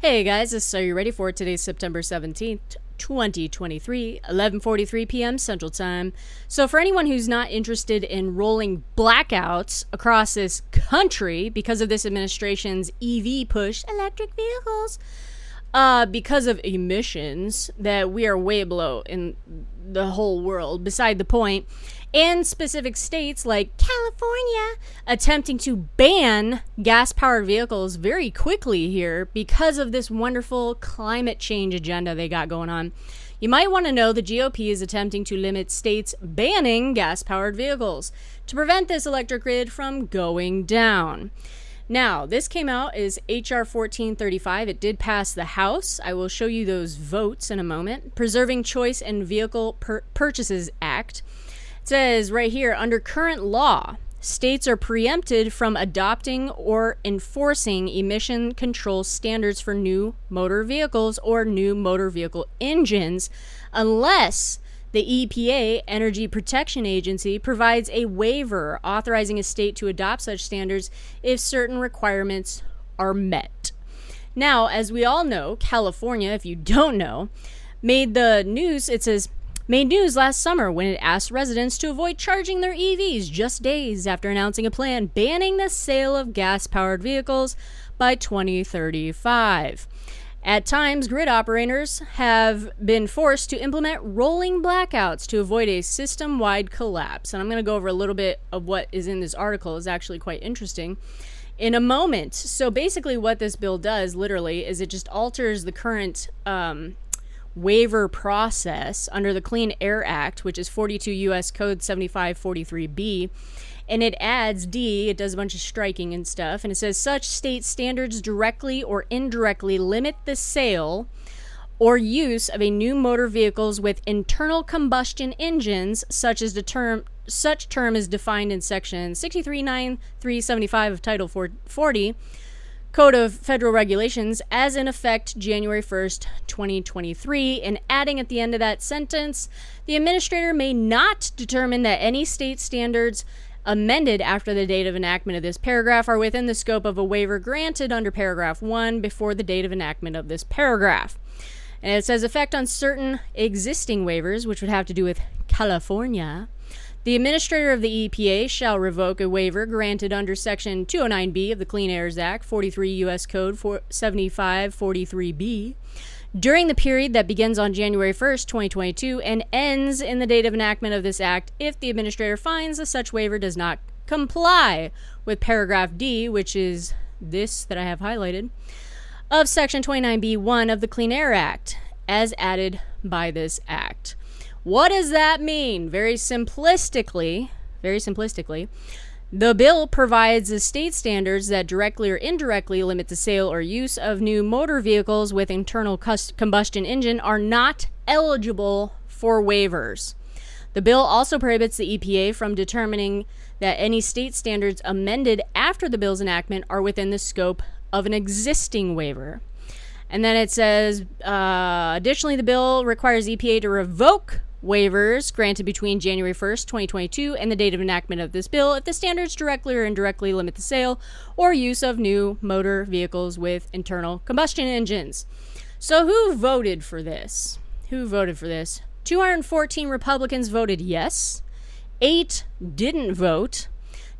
Hey guys, so you ready for today's September 17th, 2023, 11:43 p.m. Central Time. So for anyone who's not interested in rolling blackouts across this country because of this administration's EV push, electric vehicles, because of emissions that we are way below in the whole world, beside the point, and specific states like California attempting to ban gas-powered vehicles very quickly here because of this wonderful climate change agenda they got going on. You might want to know the GOP is attempting to limit states banning gas-powered vehicles to prevent this electric grid from going down. Now, this came out as H.R. 1435. It did pass the House. I will show you those votes in a moment. Preserving Choice and Vehicle Purchases Act. It says right here, under current law, states are preempted from adopting or enforcing emission control standards for new motor vehicles or new motor vehicle engines unless the EPA, Energy Protection Agency, provides a waiver authorizing a state to adopt such standards if certain requirements are met. Now, as we all know, California, if you don't know, made news last summer when it asked residents to avoid charging their EVs just days after announcing a plan banning the sale of gas-powered vehicles by 2035. At times, grid operators have been forced to implement rolling blackouts to avoid a system-wide collapse. And I'm going to go over a little bit of what is in this article. It's actually quite interesting in a moment. So basically what this bill does, literally, is it just alters the current waiver process under the Clean Air Act, which is 42 U.S. Code 7543B. And it adds D, it does a bunch of striking and stuff, and it says such state standards directly or indirectly limit the sale or use of a new motor vehicles with internal combustion engines, such term is defined in section 639375 of Title 40 Code of Federal Regulations as in effect January 1st, 2023, and adding at the end of that sentence, the administrator may not determine that any state standards amended after the date of enactment of this paragraph are within the scope of a waiver granted under paragraph 1 before the date of enactment of this paragraph. And it says effect on certain existing waivers, which would have to do with California. The administrator of the EPA shall revoke a waiver granted under section 209B of the Clean Air Act, 43 U.S. Code 7543B, during the period that begins on January 1st, 2022, and ends in the date of enactment of this act if the administrator finds that such waiver does not comply with paragraph D, which is this that I have highlighted, of section 29B1 of the Clean Air Act, as added by this act. What does that mean? Very simplistically, the bill provides the state standards that directly or indirectly limit the sale or use of new motor vehicles with internal combustion engine are not eligible for waivers. The bill also prohibits the EPA from determining that any state standards amended after the bill's enactment are within the scope of an existing waiver. And then it says, additionally, the bill requires EPA to revoke waivers granted between January 1st, 2022 and the date of enactment of this bill if the standards directly or indirectly limit the sale or use of new motor vehicles with internal combustion engines. So who voted for this? 214 Republicans voted yes. 8 didn't vote.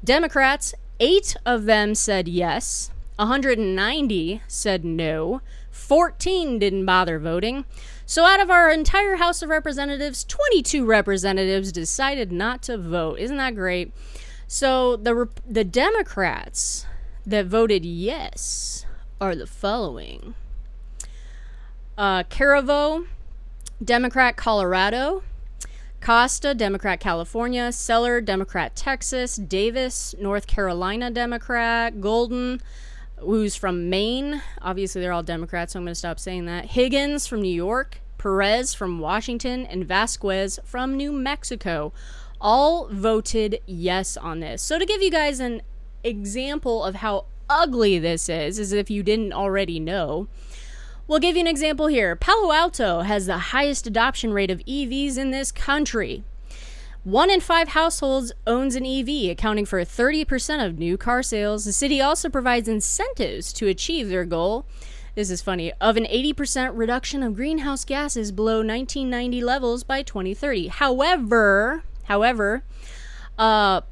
Democrats, 8 of them said yes. 190 said no. 14 didn't bother voting. So out of our entire House of Representatives, 22 representatives decided not to vote. Isn't that great? So the Democrats that voted yes are the following. Caravo, Democrat Colorado. Costa, Democrat California. Seller, Democrat Texas. Davis, North Carolina Democrat. Golden, who's from Maine. Obviously, they're all Democrats, so I'm going to stop saying that. Higgins from New York, Perez from Washington, and Vasquez from New Mexico all voted yes on this. So to give you guys an example of how ugly this is, as if you didn't already know, we'll give you an example here. Palo Alto has the highest adoption rate of EVs in this country. 1 in 5 households owns an EV, accounting for 30% of new car sales. The city also provides incentives to achieve their goal. This is funny. Of an 80% reduction of greenhouse gases below 1990 levels by 2030. However, Palo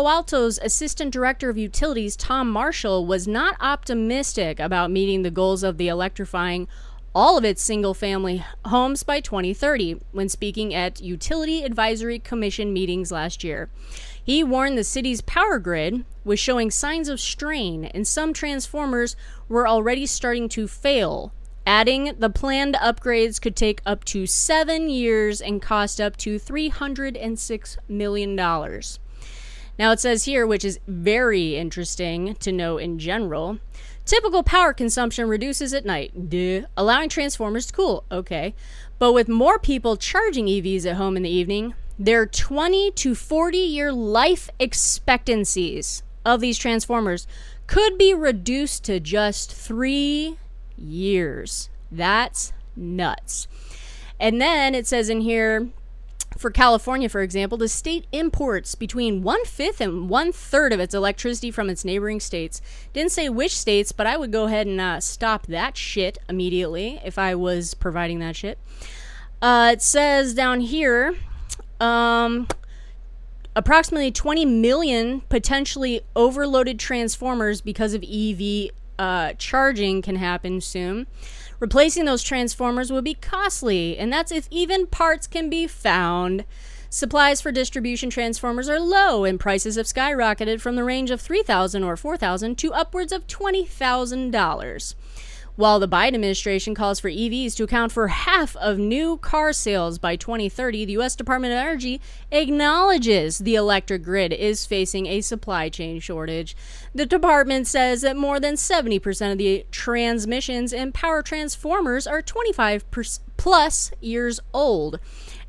Alto's Assistant Director of Utilities, Tom Marshall, was not optimistic about meeting the goals of the electrifying all of its single-family homes by 2030 when speaking at Utility Advisory Commission meetings last year. He warned the city's power grid was showing signs of strain and some transformers were already starting to fail, adding the planned upgrades could take up to 7 years and cost up to $306 million. Now it says here, which is very interesting to know in general, typical power consumption reduces at night, allowing transformers to cool. Okay. But with more people charging EVs at home in the evening, their 20 to 40 year life expectancies of these transformers could be reduced to just 3 years. That's nuts. And then it says in here, for California, for example, the state imports between 1/5 and 1/3 of its electricity from its neighboring states. Didn't say which states, but I would go ahead and stop that shit immediately if I was providing that shit. It says down here, approximately 20 million potentially overloaded transformers because of EV charging can happen soon. Replacing those transformers will be costly, and that's if even parts can be found. Supplies for distribution transformers are low, and prices have skyrocketed from the range of $3,000 or $4,000 to upwards of $20,000. While the Biden administration calls for EVs to account for half of new car sales by 2030, the U.S. Department of Energy acknowledges the electric grid is facing a supply chain shortage. The department says that more than 70% of the transmissions and power transformers are 25 plus years old,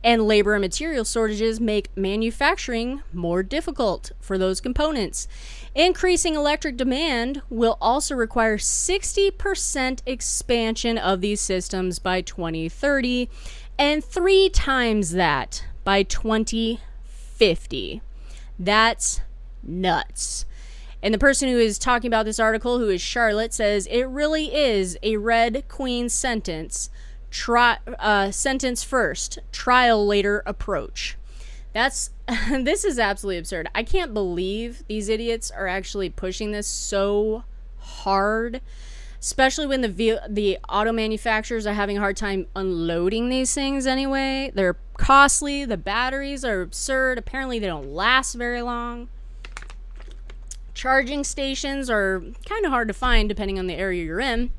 and labor and material shortages make manufacturing more difficult for those components. Increasing electric demand will also require 60% expansion of these systems by 2030 and 3 times that by 2050. That's nuts. And the person who is talking about this article, who is Charlotte, says it really is a Red Queen sentence. Sentence first, trial later approach. This is absolutely absurd. I can't believe these idiots are actually pushing this so hard, especially when the auto manufacturers are having a hard time unloading these things anyway. They're costly. The batteries are absurd. Apparently they don't last very long. Charging stations are kind of hard to find depending on the area you're in.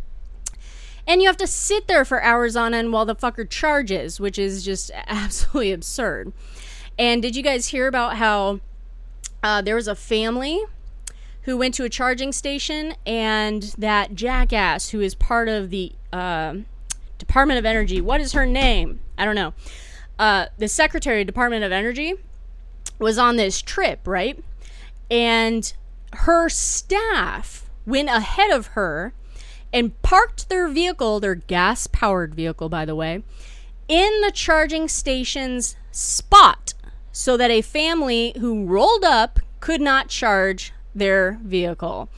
And you have to sit there for hours on end while the fucker charges, which is just absolutely absurd. And did you guys hear about how there was a family who went to a charging station, and that jackass who is part of the Department of Energy, what is her name? I don't know. The Secretary of Department of Energy was on this trip, right? And her staff went ahead of her and parked their vehicle, their gas-powered vehicle, by the way, in the charging station's spot so that a family who rolled up could not charge their vehicle.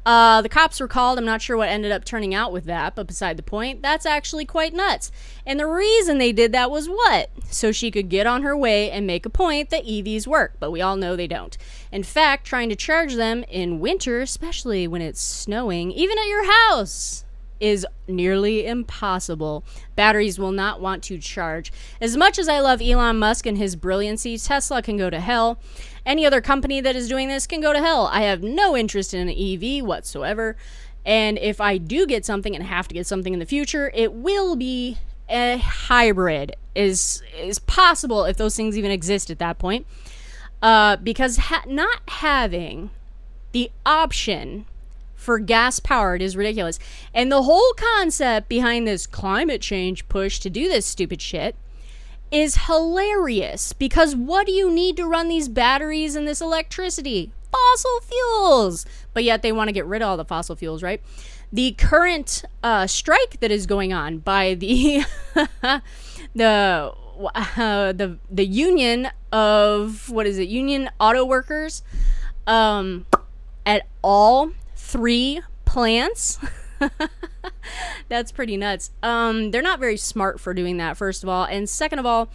The cops were called. I'm not sure what ended up turning out with that, but beside the point, that's actually quite nuts. And the reason they did that was what? So she could get on her way and make a point that EVs work, but we all know they don't. In fact, trying to charge them in winter, especially when it's snowing, even at your house, is nearly impossible. Batteries will not want to charge. As much as I love Elon Musk and his brilliancy, Tesla can go to hell. Any other company that is doing this can go to hell. I have no interest in an EV whatsoever. And if I do get something and have to get something in the future, it will be a hybrid. Is possible if those things even exist at that point. Because not having the option for gas powered is ridiculous. And the whole concept behind this climate change push to do this stupid shit is hilarious, because what do you need to run these batteries and this electricity? Fossil fuels. But yet they want to get rid of all the fossil fuels, right? The current strike that is going on by the the union of, what is it, union auto workers at all 3 plants That's pretty nuts. They're not very smart for doing that, first of all, and second of all,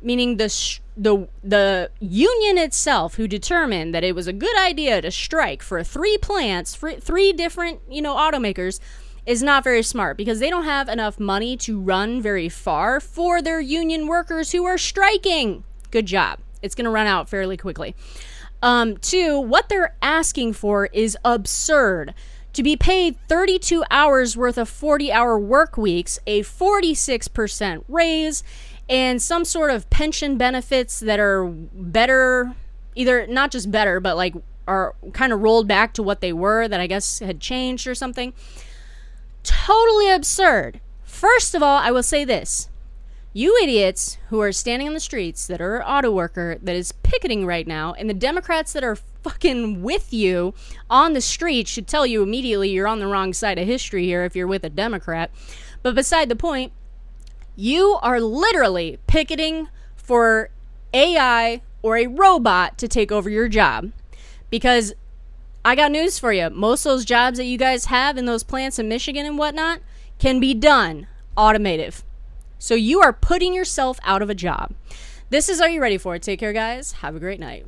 meaning the union itself, who determined that it was a good idea to strike for 3 plants, for 3 different automakers, is not very smart, because they don't have enough money to run very far for their union workers who are striking. Good job. It's going to run out fairly quickly. 2, what they're asking for is absurd. To be paid 32 hours worth of 40-hour work weeks, a 46% raise, and some sort of pension benefits that are better, either not just better, but like are kind of rolled back to what they were, that I guess had changed or something. Totally absurd. First of all, I will say this. You idiots who are standing on the streets that are an auto worker that is picketing right now, and the Democrats that are fucking with you on the street should tell you immediately you're on the wrong side of history here if you're with a Democrat. But beside the point, you are literally picketing for AI or a robot to take over your job. Because I got news for you. Most of those jobs that you guys have in those plants in Michigan and whatnot can be done automative. So you are putting yourself out of a job. This is Are You Ready For It? Take care, guys. Have a great night.